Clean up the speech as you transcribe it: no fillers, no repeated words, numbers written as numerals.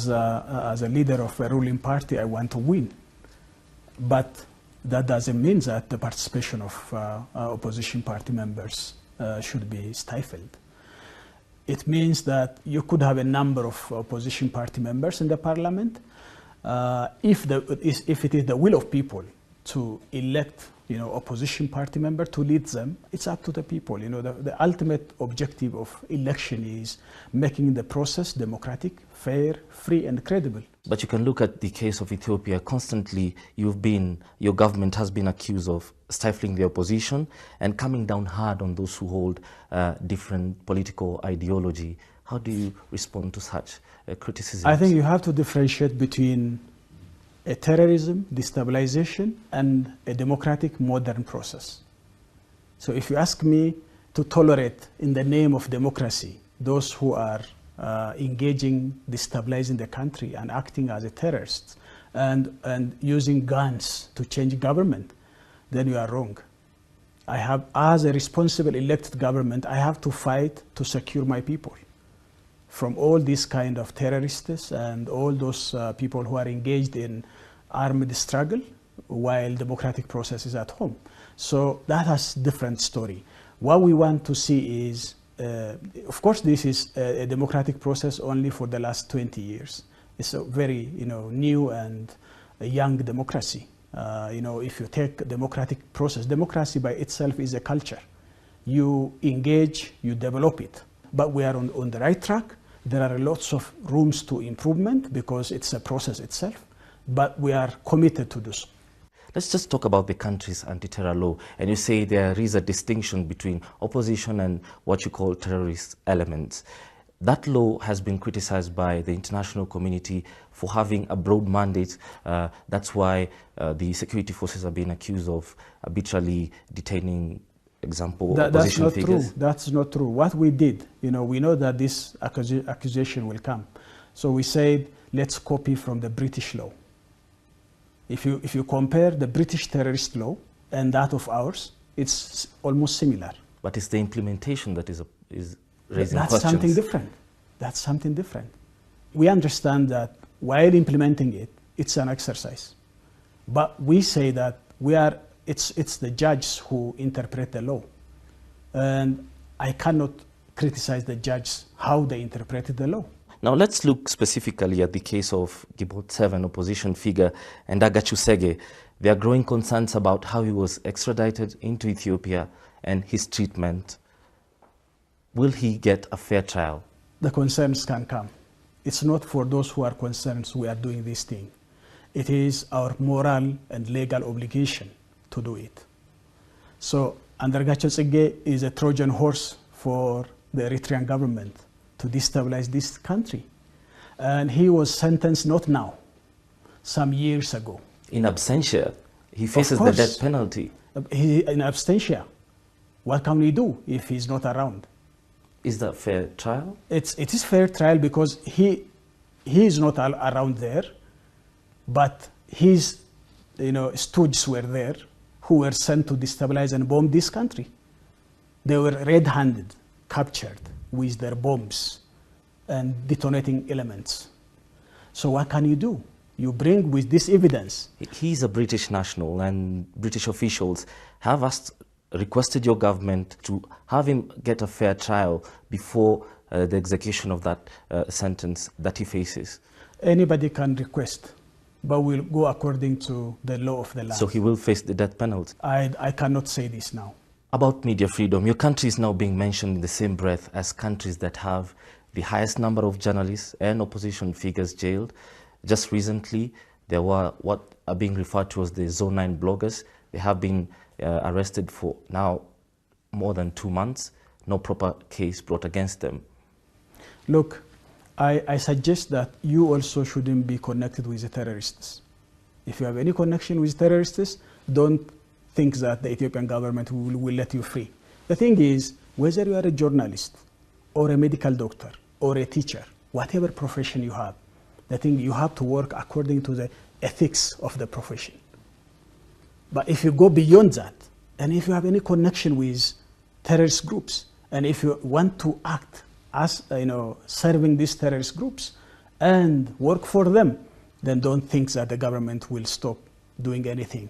as a leader of a ruling party, I want to win. But that doesn't mean that the participation of opposition party members should be stifled. It means that you could have a number of opposition party members in the parliament. If it is the will of people to elect, opposition party member to lead them, it's up to the people. The ultimate objective of election is making the process democratic, fair, free, and credible. But you can look at the case of Ethiopia. Constantly, your government has been accused of stifling the opposition and coming down hard on those who hold different political ideology. How do you respond to such criticism? I think you have to differentiate between a terrorism, destabilization, and a democratic modern process. So if you ask me to tolerate in the name of democracy those who are engaging, destabilizing the country and acting as a terrorists and using guns to change government, then you are wrong. As a responsible elected government, I have to fight to secure my people from all these kind of terrorists and all those people who are engaged in armed struggle while democratic process is at home. So that has different story. What we want to see is, of course, this is a democratic process only for the last 20 years. It's a very new and a young democracy. If you take democratic process, democracy by itself is a culture. You engage, you develop it. But we are on the right track. There are lots of rooms to improvement because it's a process itself, but we are committed to do so. Let's just talk about the country's anti-terror law. And you say there is a distinction between opposition and what you call terrorist elements. That law has been criticized by the international community for having a broad mandate. That's why the security forces are being accused of arbitrarily detaining that's not true. That's not true. What we did, we know that this accusation will come. So we said, let's copy from the British law. If you compare the British terrorist law and that of ours, it's almost similar. But it's the implementation that is raising That's questions. Something different. That's something different. We understand that while implementing it, it's an exercise. But we say that it's the judges who interpret the law. And I cannot criticize the judges how they interpreted the law. Now let's look specifically at the case of Gibot 7 opposition figure Ndagachu Sege. There are growing concerns about how he was extradited into Ethiopia and his treatment. Will he get a fair trial? The concerns can come. It's not for those who are concerned we are doing this thing. It is our moral and legal obligation to do it. So Ndagachu Sege is a Trojan horse for the Eritrean government to destabilize this country. And he was sentenced not now, some years ago. In absentia, he faces the death penalty. In absentia. What can we do if he's not around? Is that fair trial? It is fair trial because he is not around there, but his stooges were there who were sent to destabilize and bomb this country. They were red-handed, captured with their bombs and detonating elements. So what can you do? You bring with this evidence. He's a British national and British officials have requested your government to have him get a fair trial before the execution of that sentence that he faces. Anybody can request, but we'll go according to the law of the land. So he will face the death penalty? I cannot say this now. About media freedom, your country is now being mentioned in the same breath as countries that have the highest number of journalists and opposition figures jailed. Just recently, there were what are being referred to as the Zone 9 bloggers. They have been arrested for now more than 2 months. No proper case brought against them. Look, I suggest that you also shouldn't be connected with the terrorists. If you have any connection with terrorists, don't think that the Ethiopian government will let you free. The thing is, whether you are a journalist or a medical doctor or a teacher, whatever profession you have, the thing you have to work according to the ethics of the profession. But if you go beyond that, and if you have any connection with terrorist groups, and if you want to act as serving these terrorist groups, and work for them, then don't think that the government will stop doing anything.